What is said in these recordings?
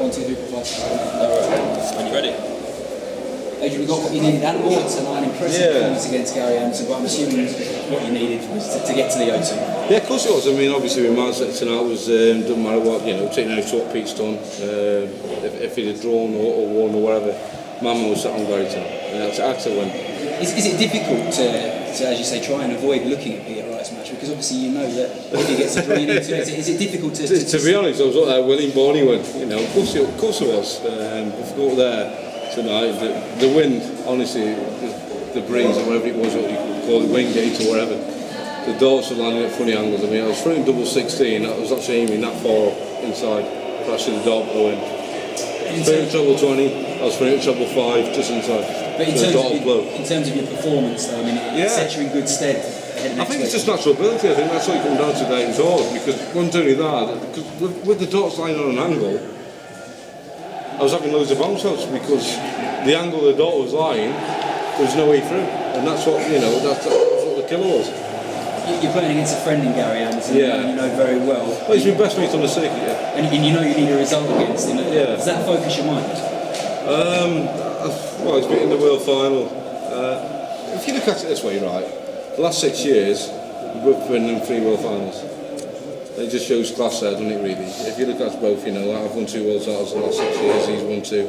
onto the hoop of When you're ready. Adrian, you got what you needed and more tonight. An impressive performance against Gary Anderson, but I'm assuming what you needed was to get to the O2. Yeah, of course it was. I mean, obviously, my mindset tonight was doesn't matter what, taking out what Pete's done. If he'd have drawn or won or whatever, my man was sat on Gary tonight. And that's a win. Is it difficult to, as you say, try and avoid looking at Peter Wright's match? Because obviously you know that if he gets a draw, you need to. Is it difficult to be honest, I was up there willing Bonnie win. Of course it was. If you go there tonight, the wind, honestly, the breeze or whatever it was, what you call it, wind gate or whatever, the darts were landing at funny angles. I mean, I was throwing double 16, I was actually aiming that far inside, actually the dart ball in. Throwing treble 20, I was throwing treble 5 just inside. But in terms of your performance, though, I mean, it sets you in good stead ahead of next I think week. it's just natural ability. I think that's what you come down to today. It was hard because wasn't only that, because with the darts lying on an angle, I was having loads of bounce outs because the angle the dart was lying, there was no way through, and that's what that's what the killer was. You're playing against a friend in Gary Anderson, you know very well. Well, he's been best mate on the circuit, and you know you need a result against him. Does that focus your mind? Well, he's been in the World Final. If you look at it this way, right, the last 6 years we've been in 3 World Finals. It just shows class there, doesn't it, really? If you look at us both, I've won 2 World Titles in the last 6 years, he's won 2.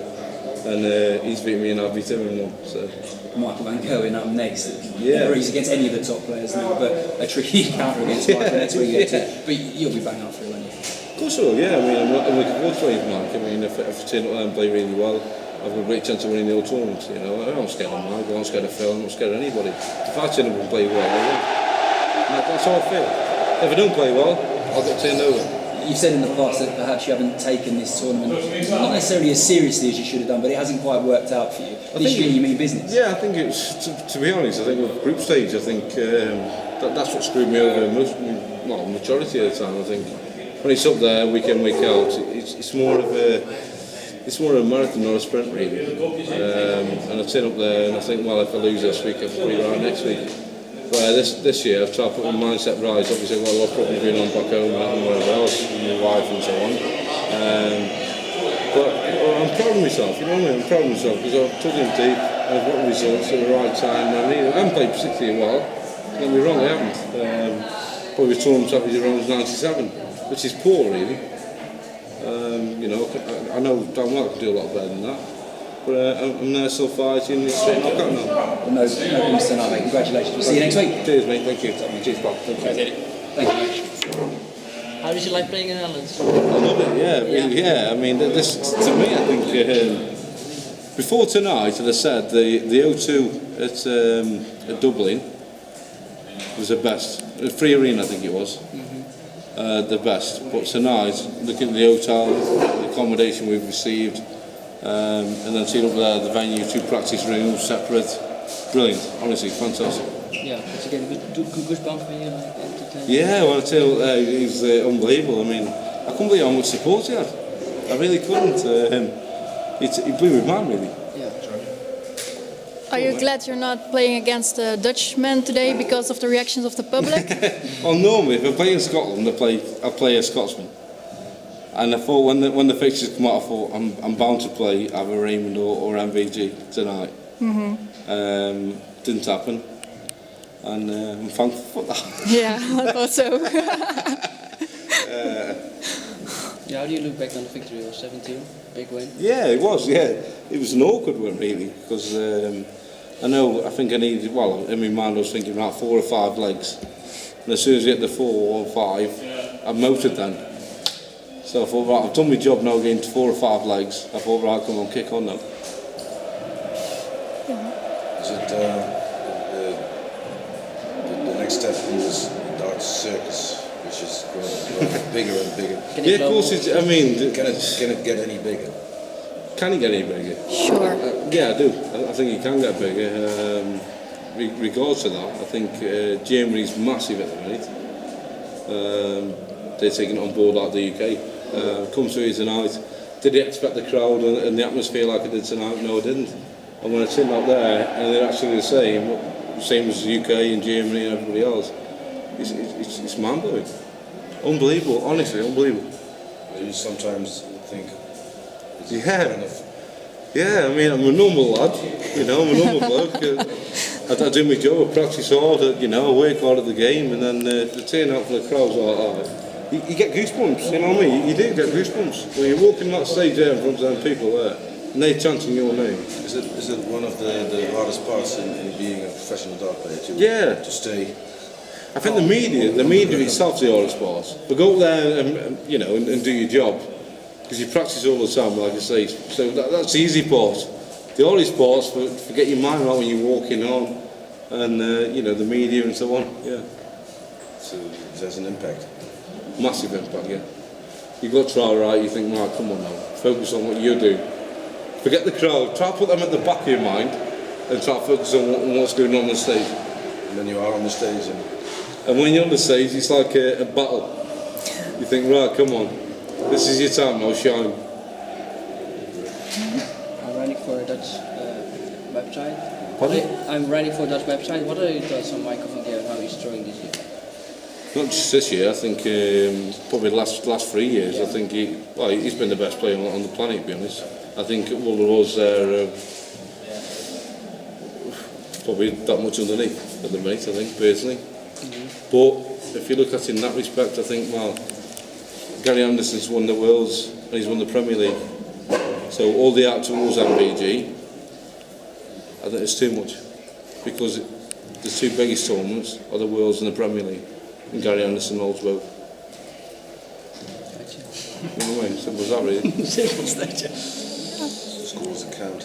And he's beat me and I've beat him in 1. So. Michael Van Gerwen up next. Yeah. He's against any of the top players now, but a tricky counter against Michael next week. But you'll be bang up for it, won't you? Of course I will, yeah. I mean, I'm looking forward to playing Mike. I mean, if I turn up there and play really well, I've got a great chance of winning the whole tournament. I'm not scared of Mike, I'm not scared of Phil, I'm not scared of anybody. If I turn up and play well, I win. That's how I feel. If I don't play well, I'll get turned over. You've said in the past that perhaps you haven't taken this tournament not necessarily as seriously as you should have done, but it hasn't quite worked out for you. This year you mean business? Yeah, I think it's, to be honest, I think with group stage, I think that's what screwed me over majority of the time. I think when it's up there week in, week out, it's more of a marathon or a sprint really. And I turn up there and I think, well, if I lose this week, I'll be right next week. But this year I've tried to put my mindset right. Obviously I've got a lot of problems going on back home and whatever else, with my wife and so on. But I'm proud of myself, you know what I mean? I'm proud of myself because I've took him deep, I've got results at the right time. I haven't played particularly well, don't get me wrong, I haven't. Probably tournament average around 97, which is poor really. I know damn well I can do a lot better than that. But I'm there still fighting, it's straight knockout now. Well, no problems tonight, mate. Congratulations. We'll see you next week. Cheers, mate. Thank you. Cheers, Bob. Thank you. Thank you. How did you like playing in the Netherlands? I love it, yeah. I mean, this, to me, I think, before tonight, as I said, the O2 at Dublin was the best. The free arena, I think it was. The best. But tonight, looking at the hotel, the accommodation we've received, and then seeing up there the venue, 2 practice rooms separate, brilliant, honestly, fantastic. Yeah, did you get a good goosebumps when you entertained? Yeah, well, I tell you, it was unbelievable. I mean, I couldn't believe how much support he had. I really couldn't. It blew my mind, really. Yeah. Are you glad you're not playing against the Dutchmen today because of the reactions of the public? Well, normally, if I play in Scotland, I play a Scotsman. And I thought when the fixtures come out, I thought I'm bound to play either Raymond or MVG tonight. Didn't happen, and I'm thankful for that. Yeah, I thought so. Yeah, how do you look back on the victory? It was 17, big win. Yeah, it was. Yeah, it was an awkward one really because I think I needed. Well, in my mind I was thinking about 4 or 5 legs, and as soon as I hit the 4 or 5, I motored then. So I thought, right, I've done my job now, getting 4 or 5 legs. I thought, right, come on, kick on now. Is it the next step in this darts circus, which is growing bigger and bigger? Yeah, of course. I mean, Can it get any bigger? Can it get any bigger? Sure. Yeah, I do. I think it can get bigger. Regards to that, I think Germany's massive at the minute. They're taking it on board like the UK. Come to here tonight, did they expect the crowd and the atmosphere like I did tonight? No, I didn't. And when I turned out there, and they're actually the same as the UK and Germany and everybody else, it's mind-blowing. Unbelievable, honestly, unbelievable. You sometimes think It's Yeah. kind of, Yeah, I mean, I'm a normal lad, you know, I'm a normal bloke. I do my job, I practice hard, you know, I work hard at the game, and then the turn out for the crowds, you get goosebumps, you know what I mean? You do get goosebumps. When you're walking that stage there in front of them people there, and they're chanting your name. is it one of the hardest parts in being a professional dart player to stay? I think the media itself is the hardest part. But go up there and you know, and do your job. Because you practice all the time, like I say. So that's the easy part. The hardest part is for get your mind right when you're walking on, and you know, the media and so on. Yeah. So it has an impact. Massive impact, yeah. You've got to try right, you think, right, come on now, focus on what you do. Forget the crowd, try to put them at the back of your mind and try to focus on what's going on the stage. And then you are on the stage and when you're on the stage, it's like a battle. You think, right, come on, this is your time now, shine. I'm writing for a Dutch website. Pardon? I'm writing for a Dutch website. What are your thoughts on Michael van Gerwen, how he's throwing this year? Not just this year, I think probably the last 3 years, I think he's been the best player on the planet, to be honest. I think all of us there probably that much underneath at the minute, I think, personally. But if you look at it in that respect, I think, well, Gary Anderson's won the Worlds and he's won the Premier League. So all the out towards MVG, I think it's too much. Because the two biggest tournaments are the Worlds and the Premier League. And Gary Anderson holds both. You know what I mean? Simple as that, really. Simple as that, yeah. scores that count.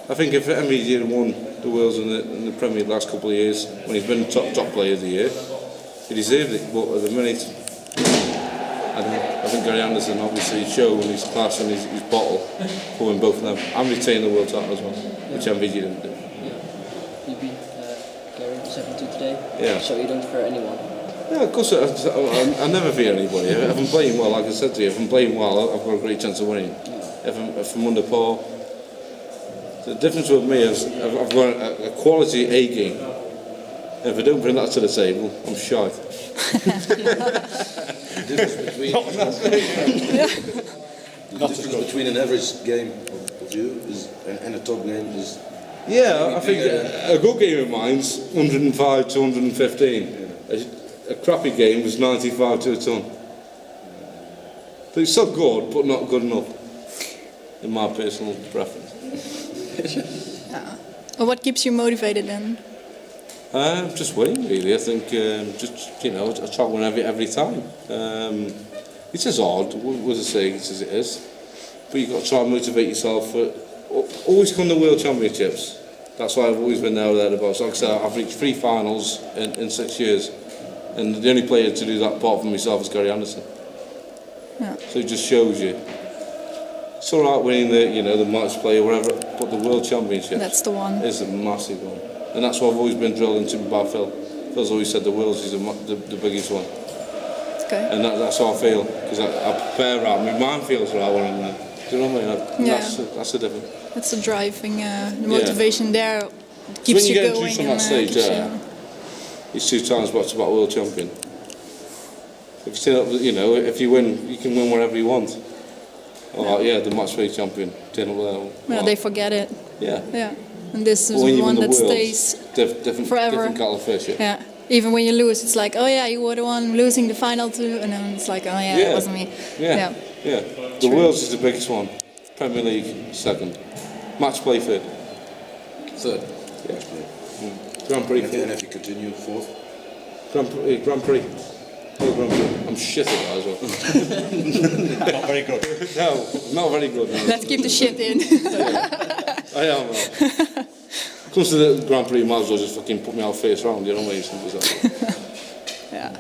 I think if MVG had won the Worlds and the Premier League last couple of years, when he's been top player of the year, he deserved it. But at the minute, I think Gary Anderson obviously showed his class and his bottle for win both of them and retain the world title as well, which MVG didn't do. You beat Gary 7-2 today, Yeah. so you don't fear anyone. Yeah, of course, I never fear anybody. If I'm playing well, like I said to you, if I'm playing well, I've got a great chance of winning. If I'm under par, the difference with me is I've got a quality A game. If I don't bring that to the table, I'm shy. The difference between an average game of you and a top game is. Yeah, I think a good game of mine's 105 to 115. A crappy game was 95 to a ton. But it's so good, but not good enough, in my personal preference. Well, what keeps you motivated then? Just winning, really. I think just, you know, I try to win every time. It's as hard, as I say, as it is. But you've got to try and motivate yourself. Always come to World Championships. That's why I've always been there or thereabouts. Like I said, I've reached 3 finals in 6 years. And the only player to do that apart from myself is Gary Anderson. Yeah. So it just shows you. It's all right winning the match play or whatever, but the World Championships That's the one. is a massive one. And that's what I've always been drilled into by Phil. Phil's always said the Worlds is the biggest one. Okay. And that's how I feel, because I prepare right, my mind feels right when I'm there. Do you know what I mean? Yeah. That's the difference. That's the driving, the motivation there keeps when you get going. introduced on that stage there, he's 2 times back-to-back world champion. If you turn up, if you win, you can win wherever you want. The match play champion, turn up there. Yeah, they forget it. Yeah. Yeah. And this is When you one win the that Worlds, stays different kettle of fish. Yeah. Even when you lose, it's like, oh yeah, you were the one losing the final too, and then it's like, oh yeah, it wasn't me. Yeah. The Worlds is the biggest one. Premier League second. Match play third. Third. Yeah. Grand Prix. And if you continue, fourth. Grand Prix. Grand Prix. I'm shit at that as well. Not very good. No, not very good. No. Let's keep the shit in. I am. Comes to the Grand Prix, might as well just fucking put me out first round. You know what I mean? Yeah.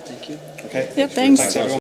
Thank you. Okay. Yeah. Thanks. Thanks everyone.